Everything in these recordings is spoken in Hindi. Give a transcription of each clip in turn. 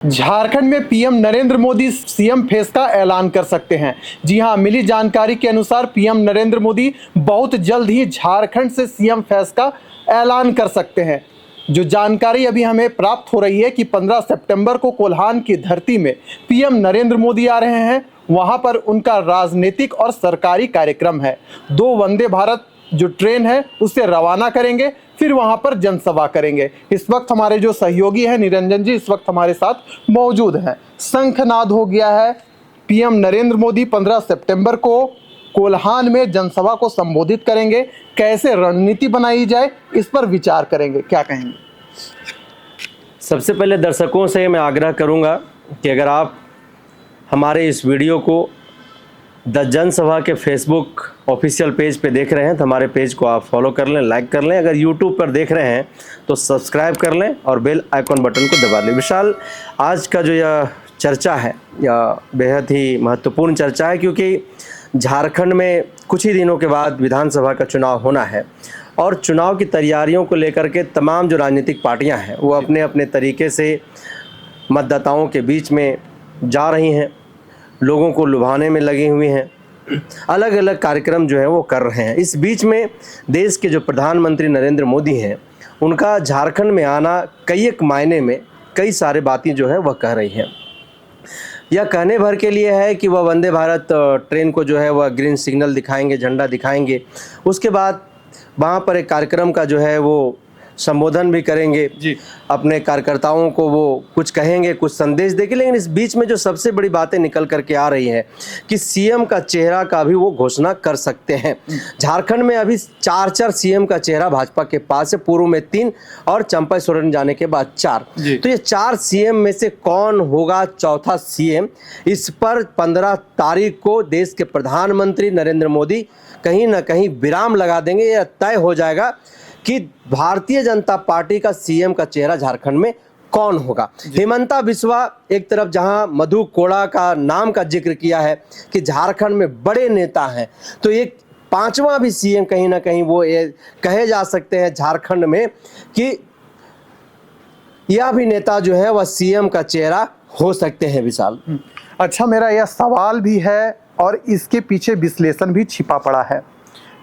झारखंड में PM Narendra Modi CM face का ऐलान कर सकते हैं। जी हां, मिली जानकारी के अनुसार पीएम नरेंद्र मोदी बहुत जल्द ही झारखंड से सीएम फेस का ऐलान कर सकते हैं। जो जानकारी अभी हमें प्राप्त हो रही है कि 15 सितंबर को कोल्हान की धरती में पीएम नरेंद्र मोदी आ रहे हैं। वहां पर उनका राजनीतिक और सरकारी कार्यक्रम है। 2 वंदे भारत जो ट्रेन है उससे रवाना करेंगे, फिर वहां पर जनसभा करेंगे। इस वक्त हमारे जो सहयोगी हैं निरंजन जी इस वक्त हमारे साथ मौजूद हैं। शंखनाद हो गया है। पीएम नरेंद्र मोदी 15 सितंबर को कोल्हान में जनसभा को संबोधित करेंगे। कैसे रणनीति बनाई जाए इस पर विचार करेंगे, क्या कहेंगे? सबसे पहले दर्शकों से मैं आग्रह करूंगा कि अगर आप हमारे इस वीडियो को द जनसभा के फेसबुक ऑफिशियल पेज पे देख रहे हैं तो हमारे पेज को आप फॉलो कर लें, लाइक कर लें। अगर यूट्यूब पर देख रहे हैं तो सब्सक्राइब कर लें और बेल आइकॉन बटन को दबा लें। विशाल, आज का जो यह चर्चा है यह बेहद ही महत्वपूर्ण चर्चा है, क्योंकि झारखंड में कुछ ही दिनों के बाद विधानसभा का चुनाव होना है और चुनाव की तैयारियों को लेकर के तमाम जो राजनीतिक पार्टियाँ हैं वो अपने अपने तरीके से मतदाताओं के बीच में जा रही हैं, लोगों को लुभाने में लगी हुई हैं, अलग अलग कार्यक्रम जो है वो कर रहे हैं। इस बीच में देश के जो प्रधानमंत्री नरेंद्र मोदी हैं उनका झारखंड में आना कई एक मायने में कई सारे बातें जो है वह कह रही हैं। यह कहने भर के लिए है कि वह वंदे भारत ट्रेन को जो है वह ग्रीन सिग्नल दिखाएंगे, झंडा दिखाएंगे। उसके बाद वहाँ पर एक कार्यक्रम का जो है वो संबोधन भी करेंगे जी। अपने कार्यकर्ताओं को वो कुछ कहेंगे, कुछ संदेश देंगे। लेकिन इस बीच में जो सबसे बड़ी बातें निकल करके आ रही है कि सीएम का चेहरा का भी वो घोषणा कर सकते हैं। झारखंड में अभी 4 सीएम का चेहरा भाजपा के पास है, पूर्व में 3 और चंपई सोरेन जाने के बाद 4। तो ये 4 सीएम में से कौन होगा चौथा सीएम, इस पर 15 तारीख को देश के प्रधानमंत्री नरेंद्र मोदी कहीं ना कहीं विराम लगा देंगे। यह तय हो जाएगा कि भारतीय जनता पार्टी का सीएम का चेहरा झारखंड में कौन होगा। हेमंता बिस्वा एक तरफ जहां मधु कोड़ा का नाम का जिक्र किया है कि झारखंड में बड़े नेता हैं, तो एक 5वां भी सीएम कहीं ना कहीं वो ये कहे जा सकते हैं झारखंड में कि यह भी नेता जो है वह सीएम का चेहरा हो सकते हैं। विशाल, अच्छा, मेरा यह सवाल भी है और इसके पीछे विश्लेषण भी छिपा पड़ा है।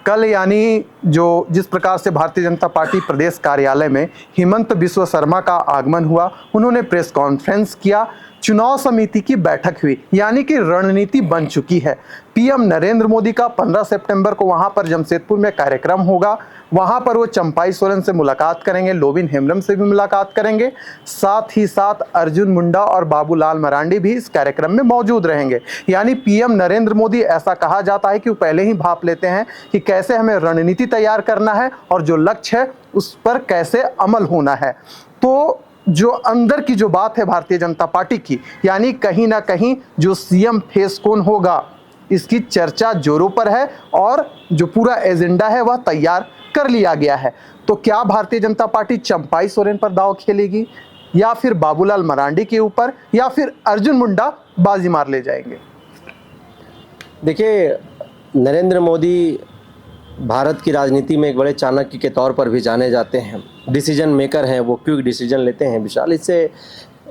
कल यानी जो जिस प्रकार से भारतीय जनता पार्टी प्रदेश कार्यालय में हिमंत बिस्वा शर्मा का आगमन हुआ, उन्होंने प्रेस कॉन्फ्रेंस किया, चुनाव समिति की बैठक हुई, यानी कि रणनीति बन चुकी है। पीएम नरेंद्र मोदी का 15 सितंबर को वहां पर जमशेदपुर में कार्यक्रम होगा। वहां पर वो चंपई सोरेन से मुलाकात करेंगे, लोबिन हेम्ब्रम से भी मुलाकात करेंगे। साथ ही साथ अर्जुन मुंडा और बाबूलाल मरांडी भी इस कार्यक्रम में मौजूद रहेंगे। यानी पीएम नरेंद्र मोदी, ऐसा कहा जाता है कि वो पहले ही भाप लेते हैं कि कैसे हमें रणनीति तैयार करना है और जो लक्ष्य है उस पर कैसे अमल होना है। तो जो अंदर की जो बात है भारतीय जनता पार्टी की, यानी कहीं ना कहीं जो सीएम फेस कौन होगा इसकी चर्चा जोरों पर है और जो पूरा एजेंडा है वह तैयार कर लिया गया है। तो क्या भारतीय जनता पार्टी चंपई सोरेन पर दांव खेलेगी या फिर बाबूलाल मरांडी के ऊपर या फिर अर्जुन मुंडा बाजी मार ले जाएंगे? देखिए, नरेंद्र मोदी भारत की राजनीति में एक बड़े चाणक्य के तौर पर भी जाने जाते हैं। डिसीजन मेकर हैं, वो क्विक डिसीजन लेते हैं। विशाल, इससे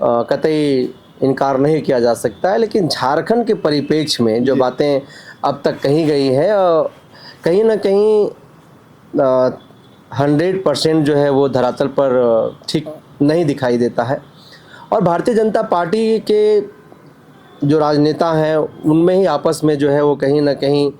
कतई इनकार नहीं किया जा सकता है। लेकिन झारखंड के परिप्रेक्ष्य में जो बातें अब तक कही गई है, कहीं ना कहीं 100% जो है वो धरातल पर ठीक नहीं दिखाई देता है। और भारतीय जनता पार्टी के जो राजनेता हैं उनमें ही आपस में जो है वो कहीं ना कहीं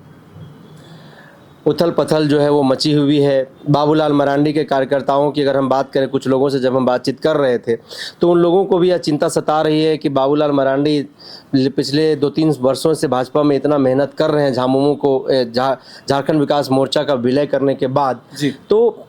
उथल पथल जो है वो मची हुई है। बाबूलाल मरांडी के कार्यकर्ताओं की अगर हम बात करें, कुछ लोगों से जब हम बातचीत कर रहे थे तो उन लोगों को भी यह चिंता सता रही है कि बाबूलाल मरांडी पिछले 2-3 वर्षों से भाजपा में इतना मेहनत कर रहे हैं झामुमो को झारखंड विकास मोर्चा का विलय करने के बाद, तो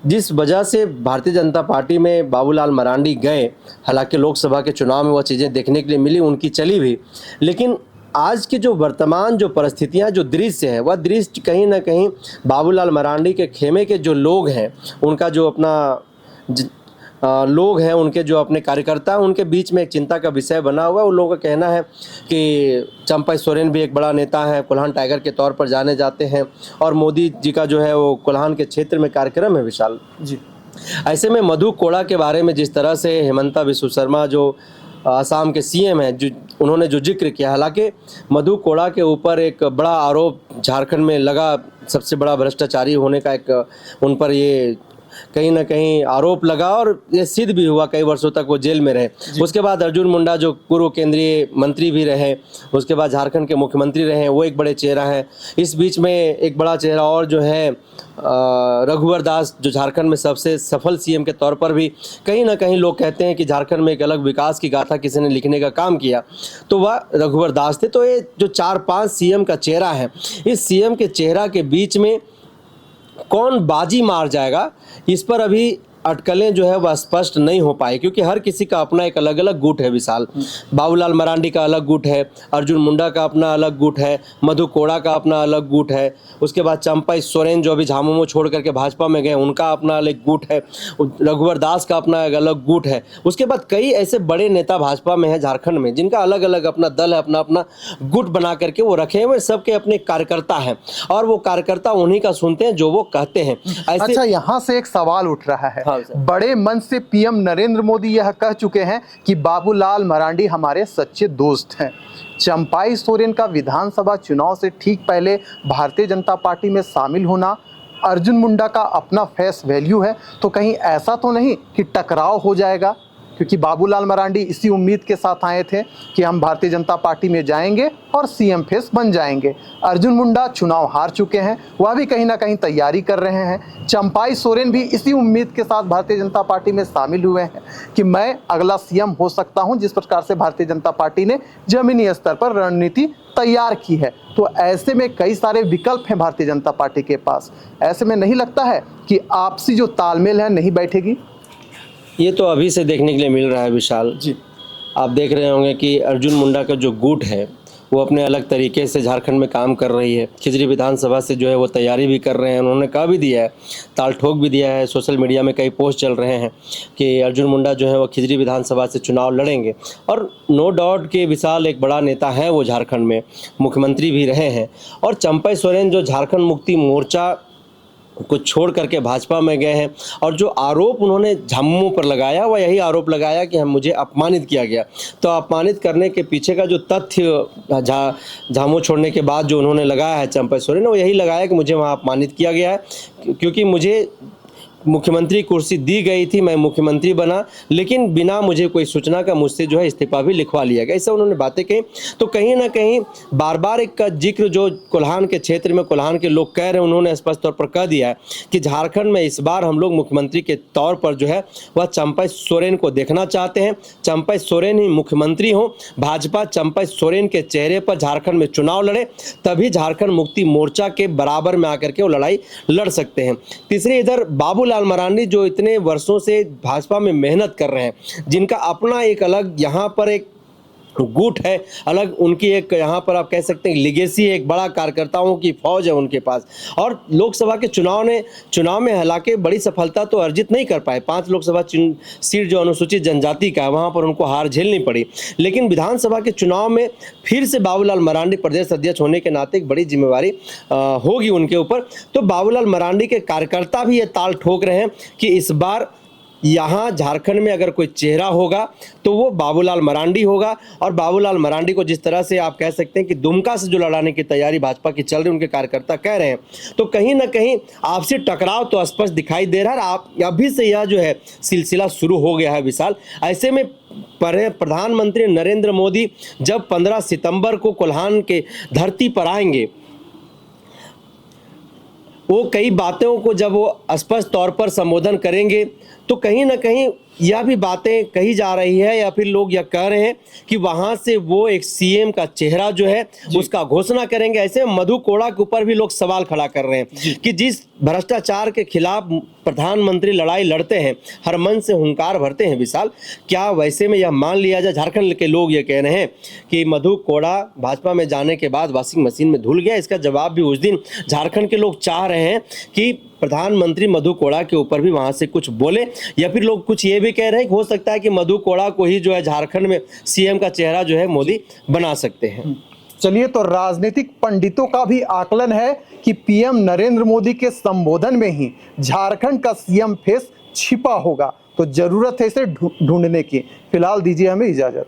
जिस वजह से भारतीय जनता पार्टी में बाबूलाल मरांडी गए, हालांकि लोकसभा के चुनाव में वह चीज़ें देखने के लिए मिली, उनकी चली भी, लेकिन आज की जो वर्तमान जो परिस्थितियां, जो दृश्य है, वह दृश्य कहीं ना कहीं बाबूलाल मरांडी के खेमे के जो लोग हैं, उनका जो अपना लोग हैं, उनके जो अपने कार्यकर्ता हैं, उनके बीच में एक चिंता का विषय बना हुआ है। उन लोगों का कहना है कि चंपई सोरेन भी एक बड़ा नेता है, कोल्हान टाइगर के तौर पर जाने जाते हैं और मोदी जी का जो है वो कोल्हान के क्षेत्र में कार्यक्रम है। विशाल जी, ऐसे में मधु कोड़ा के बारे में जिस तरह से हेमंता बिस्वा शर्मा जो असम के सीएम हैं, जो उन्होंने जो जिक्र किया, हालांकि मधु कोड़ा के ऊपर एक बड़ा आरोप झारखंड में लगा, सबसे बड़ा भ्रष्टाचारी होने का एक उन पर ये कहीं ना कहीं आरोप लगा और ये सिद्ध भी हुआ, कई वर्षों तक वो जेल में रहे। उसके बाद अर्जुन मुंडा जो पूर्व केंद्रीय मंत्री भी रहे, उसके बाद झारखंड के मुख्यमंत्री रहे, वो एक बड़े चेहरा हैं। इस बीच में एक बड़ा चेहरा और जो है रघुवर दास, जो झारखंड में सबसे सफल सीएम के तौर पर भी कहीं ना कहीं लोग कहते हैं कि झारखंड में एक अलग विकास की गाथा किसी ने लिखने का काम किया, तो वह रघुवर दास थे। तो ये जो 4-5 सीएम का चेहरा है, इस सीएम के चेहरा के बीच में कौन बाजी मार जाएगा, इस पर अभी अटकलें जो है वह स्पष्ट नहीं हो पाई, क्योंकि हर किसी का अपना एक अलग अलग गुट है। विशाल, बाबूलाल मरांडी का अलग गुट है, अर्जुन मुंडा का अपना अलग गुट है, मधु कोड़ा का अपना अलग गुट है, उसके बाद चंपई सोरेन जो अभी झामुमो छोड़ करके भाजपा में गए, उनका अपना अलग गुट है, रघुवर दास का अपना एक अलग गुट है। उसके बाद कई ऐसे बड़े नेता भाजपा में हैं झारखंड में, जिनका अलग अलग अपना दल है, अपना अपना गुट बना करके वो रखे हुए, सबके अपने कार्यकर्ता हैं और वो कार्यकर्ता उन्हीं का सुनते हैं जो वो कहते हैं। अच्छा, यहाँ से एक सवाल उठ रहा है। हाँ, बड़े मंच से पीएम नरेंद्र मोदी यह कह चुके हैं कि बाबूलाल मरांडी हमारे सच्चे दोस्त हैं। चंपाई सोरेन का विधानसभा चुनाव से ठीक पहले भारतीय जनता पार्टी में शामिल होना, अर्जुन मुंडा का अपना फेस वैल्यू है, तो कहीं ऐसा तो नहीं कि टकराव हो जाएगा? क्योंकि बाबूलाल मरांडी इसी उम्मीद के साथ आए थे कि हम भारतीय जनता पार्टी में जाएंगे और सीएम फेस बन जाएंगे। अर्जुन मुंडा चुनाव हार चुके हैं, वह भी कहीं ना कहीं तैयारी कर रहे हैं। चंपाई सोरेन भी इसी उम्मीद के साथ भारतीय जनता पार्टी में शामिल हुए हैं कि मैं अगला सीएम हो सकता हूं, जिस प्रकार से भारतीय जनता पार्टी ने जमीनी स्तर पर रणनीति तैयार की है। तो ऐसे में कई सारे विकल्प हैं भारतीय जनता पार्टी के पास। ऐसे में नहीं लगता है कि आपसी जो तालमेल है नहीं बैठेगी? ये तो अभी से देखने के लिए मिल रहा है विशाल जी। आप देख रहे होंगे कि अर्जुन मुंडा का जो गुट है वो अपने अलग तरीके से झारखंड में काम कर रही है। खिजरी विधानसभा से जो है वो तैयारी भी कर रहे हैं। उन्होंने कहा भी दिया है, ताल ठोक भी दिया है, सोशल मीडिया में कई पोस्ट चल रहे हैं कि अर्जुन मुंडा जो है वो खिजरी विधानसभा से चुनाव लड़ेंगे। और नो डाउट कि विशाल एक बड़ा नेता है, वो झारखंड में मुख्यमंत्री भी रहे हैं। और चंपई सोरेन जो झारखंड मुक्ति मोर्चा को छोड़ करके भाजपा में गए हैं, और जो आरोप उन्होंने झामुमो पर लगाया वह यही आरोप लगाया कि मुझे अपमानित किया गया। तो अपमानित करने के पीछे का जो तथ्य झामुमो छोड़ने के बाद जो उन्होंने लगाया है चंपई सोरेन ने, वो यही लगाया कि मुझे वहाँ अपमानित किया गया है, क्योंकि मुझे मुख्यमंत्री कुर्सी दी गई थी, मैं मुख्यमंत्री बना, लेकिन बिना मुझे कोई सूचना का मुझसे जो है इस्तीफा भी लिखवा लिया गया। ऐसा उन्होंने बातें कही। तो कहीं ना कहीं बार बार एक का जिक्र जो कोल्हान के क्षेत्र में कोल्हान के लोग कह रहे हैं, उन्होंने स्पष्ट तौर पर कह दिया है कि झारखंड में इस बार हम लोग मुख्यमंत्री के तौर पर जो है वह चंपई सोरेन को देखना चाहते हैं। चंपई सोरेन ही मुख्यमंत्री हों, भाजपा चंपई सोरेन के चेहरे पर झारखंड में चुनाव लड़े, तभी झारखंड मुक्ति मोर्चा के बराबर में आकर के वो लड़ाई लड़ सकते हैं। तीसरी इधर बाबूलाल मरांडी जो इतने वर्षों से भाजपा में मेहनत कर रहे हैं, जिनका अपना एक अलग यहाँ पर एक गुट है, अलग उनकी एक यहाँ पर आप कह सकते हैं लिगेसी है, एक बड़ा कार्यकर्ताओं की फौज है उनके पास। और लोकसभा के चुनाव में हालांकि बड़ी सफलता तो अर्जित नहीं कर पाए। 5 लोकसभा सीट जो अनुसूचित जनजाति का है वहाँ पर उनको हार झेलनी पड़ी, लेकिन विधानसभा के चुनाव में फिर से बाबूलाल मरांडी प्रदेश अध्यक्ष होने के नाते एक बड़ी जिम्मेवारी होगी उनके ऊपर। तो बाबूलाल मरांडी के कार्यकर्ता भी ये ताल ठोक रहे हैं कि इस बार यहाँ झारखंड में अगर कोई चेहरा होगा तो वो बाबूलाल मरांडी होगा। और बाबूलाल मरांडी को जिस तरह से आप कह सकते हैं कि दुमका से जो लड़ाने की तैयारी भाजपा की चल रही, उनके कार्यकर्ता कह रहे हैं, तो कहीं ना कहीं आपसी टकराव तो स्पष्ट दिखाई दे रहा है। आप अभी से यह जो है सिलसिला शुरू हो गया है विशाल। ऐसे में प्रधानमंत्री नरेंद्र मोदी जब 15 सितंबर को कोल्हान के धरती पर आएंगे, वो कई बातों को जब वो स्पष्ट तौर पर संबोधन करेंगे, तो कहीं ना कहीं यह भी बातें कही जा रही है या फिर लोग यह कह रहे हैं कि वहां से वो एक सीएम का चेहरा जो है उसका घोषणा करेंगे। ऐसे मधु कोड़ा के ऊपर भी लोग सवाल खड़ा कर रहे हैं कि जिस भ्रष्टाचार के खिलाफ प्रधानमंत्री लड़ाई लड़ते हैं, हर मन से हुंकार भरते हैं विशाल, क्या वैसे में यह मान लिया जाए? झारखंड के लोग ये कह रहे हैं कि मधु कोड़ा भाजपा में जाने के बाद वॉशिंग मशीन में धुल गया। इसका जवाब भी उस दिन झारखंड के लोग चाह रहे हैं कि प्रधानमंत्री मधु कोड़ा के ऊपर भी वहां से कुछ बोले, या फिर लोग कुछ ये भी कह रहे हैं कि हो सकता है कि मधु कोड़ा को ही जो है झारखंड में सीएम का चेहरा जो है मोदी बना सकते हैं। चलिए, तो राजनीतिक पंडितों का भी आकलन है कि पीएम नरेंद्र मोदी के संबोधन में ही झारखंड का सीएम फेस छिपा होगा। तो जरूरत है इसे ढूंढने की। फिलहाल दीजिए हमें इजाजत।